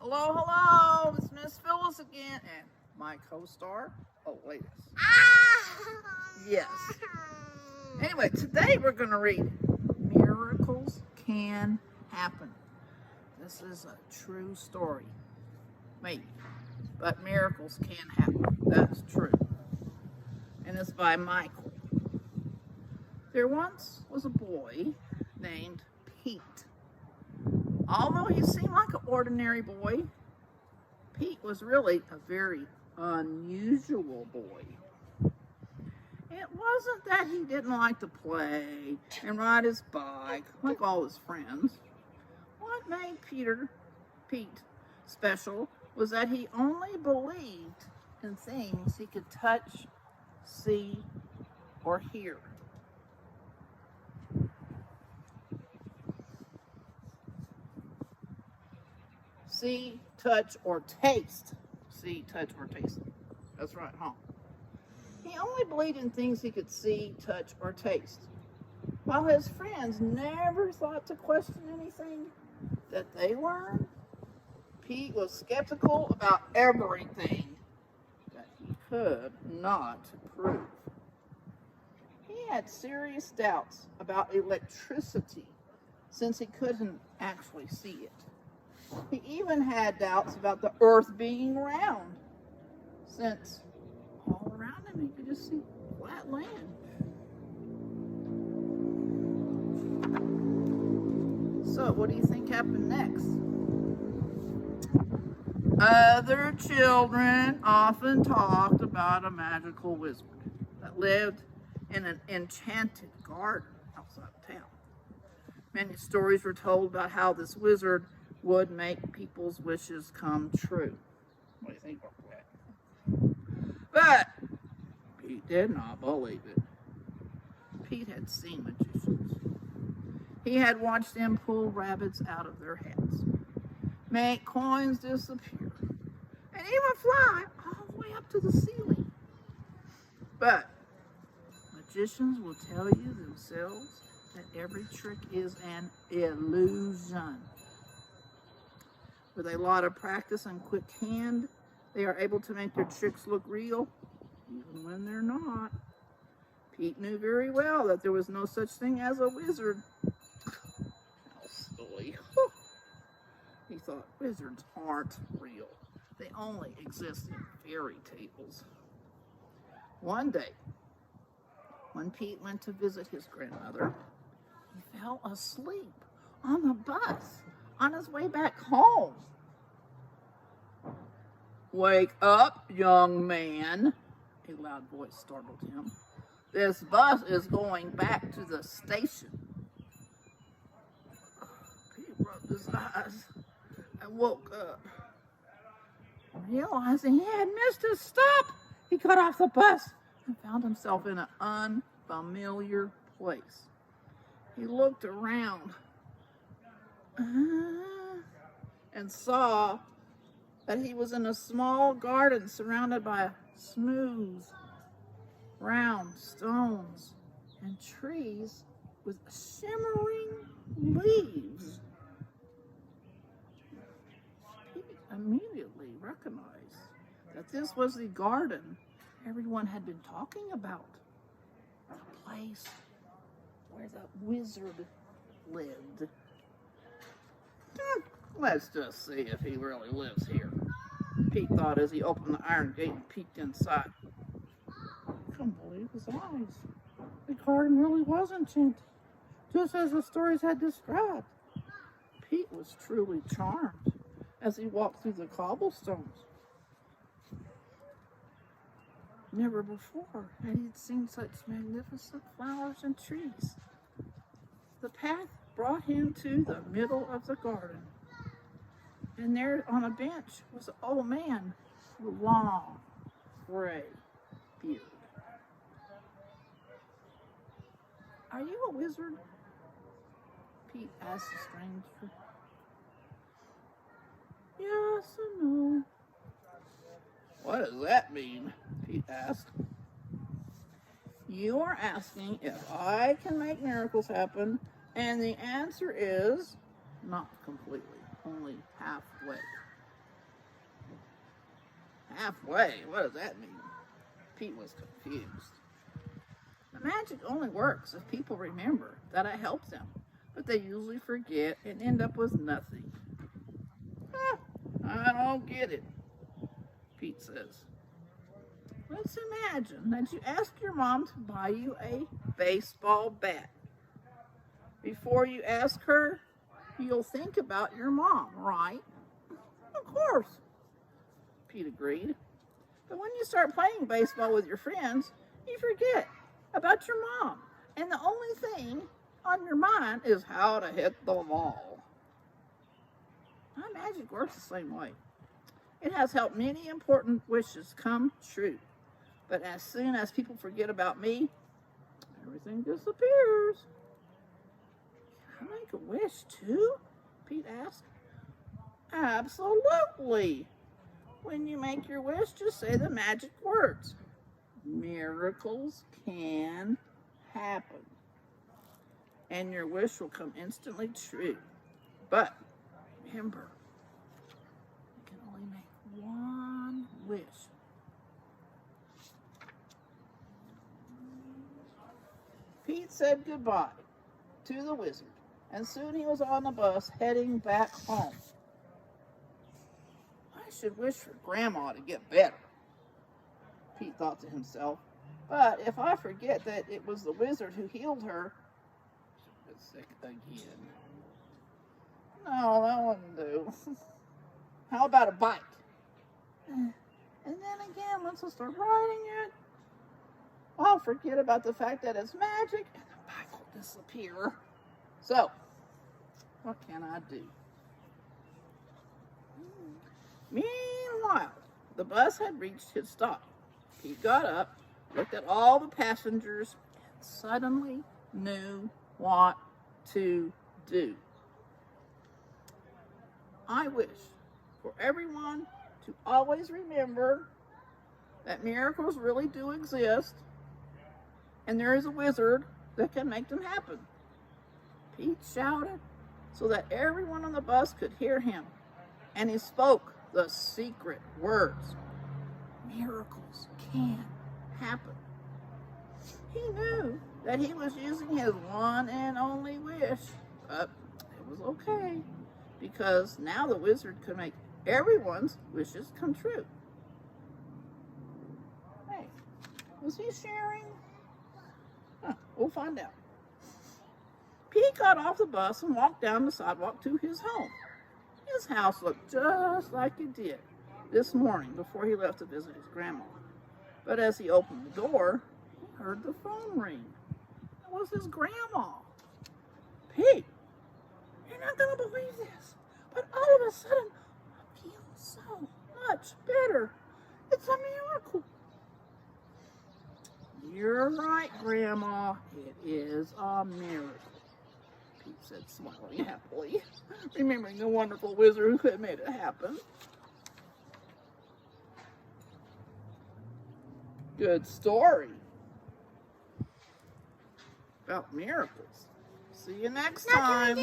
Hello, hello, it's Miss Phyllis again, and my co-star, Phyllis. Yes. Anyway, today we're going to read Miracles Can Happen. This is a true story, maybe, but miracles can happen. That's true. And it's by Michael. There once was a boy named Pete. Although he seemed like an ordinary boy, Pete was really a very unusual boy. It wasn't that he didn't like to play and ride his bike like all his friends. What made Pete special was that he only believed in things he could touch, see, or hear. See, touch, or taste. See, touch, or taste. That's right, huh? He only believed in things he could see, touch, or taste. While his friends never thought to question anything that they learned, Pete was skeptical about everything that he could not prove. He had serious doubts about electricity since he couldn't actually see it. He even had doubts about the earth being round, since all around him he could just see flat land. So, what do you think happened next? Other children often talked about a magical wizard that lived in an enchanted garden outside of town. Many stories were told about how this wizard would make people's wishes come true. What do you think about that? But Pete did not believe it. Pete had seen magicians. He had watched them pull rabbits out of their hats, make coins disappear, and even fly all the way up to the ceiling. But magicians will tell you themselves that every trick is an illusion. With a lot of practice and quick hand, they are able to make their tricks look real, even when they're not. Pete knew very well that there was no such thing as a wizard. How silly. He thought wizards aren't real. They only exist in fairy tales. One day, when Pete went to visit his grandmother, he fell asleep on the bus on his way back home. "Wake up, young man," a loud voice startled him. "This bus is going back to the station." Pete rubbed his eyes and woke up. Realizing he had missed his stop, he got off the bus and found himself in an unfamiliar place. He looked around and saw that he was in a small garden surrounded by smooth, round stones and trees with shimmering leaves. He immediately recognized that this was the garden everyone had been talking about, the place where the wizard lived. Let's just see if he really lives here, Pete thought as he opened the iron gate and peeked inside. He couldn't believe his eyes. The garden really was enchanted, just as the stories had described. Pete was truly charmed as he walked through the cobblestones. Never before had he seen such magnificent flowers and trees. The path brought him to the middle of the garden. And there on a bench was an old man with a long, gray beard. "Are you a wizard?" Pete asked the stranger. "Yes and no." "What does that mean?" Pete asked. "You are asking if I can make miracles happen, and the answer is not completely, only halfway. Halfway? What does that mean? Pete was confused. The magic only works if people remember that it helps them, but they usually forget and end up with nothing. I don't get it, Pete says. Let's imagine that you ask your mom to buy you a baseball bat. Before you ask her, you'll think about your mom, right? Of course, Pete agreed. But when you start playing baseball with your friends, you forget about your mom. And the only thing on your mind is how to hit the ball. My magic works the same way. It has helped many important wishes come true. But as soon as people forget about me, everything disappears. Can I make a wish too? Pete asked. Absolutely. When you make your wish, just say the magic words. Miracles can happen. And your wish will come instantly true. But remember, you can only make one wish. Pete said goodbye to the wizard, and soon he was on the bus heading back home. I should wish for Grandma to get better, Pete thought to himself. But if I forget that it was the wizard who healed her, she'll get sick again. No, that wouldn't do. How about a bike? And then again, once I start riding it, I'll forget about the fact that it's magic and the bike will disappear. So, what can I do? Meanwhile, the bus had reached its stop. He got up, looked at all the passengers, and suddenly knew what to do. I wish for everyone to always remember that miracles really do exist, and there is a wizard that can make them happen. Pete shouted so that everyone on the bus could hear him, and he spoke the secret words. Miracles can happen. He knew that he was using his one and only wish, but it was okay, because now the wizard could make everyone's wishes come true. Hey, was he sharing? We'll find out. Pete got off the bus and walked down the sidewalk to his home. His house looked just like it did this morning before he left to visit his grandma. But as he opened the door, he heard the phone ring. It was his grandma. Pete, you're not going to believe this, but all of a sudden, I feel so much better. It's a miracle. You're right, Grandma. It is a miracle, Pete said, smiling happily, remembering the wonderful wizard who had made it happen. Good story about miracles. See you next time.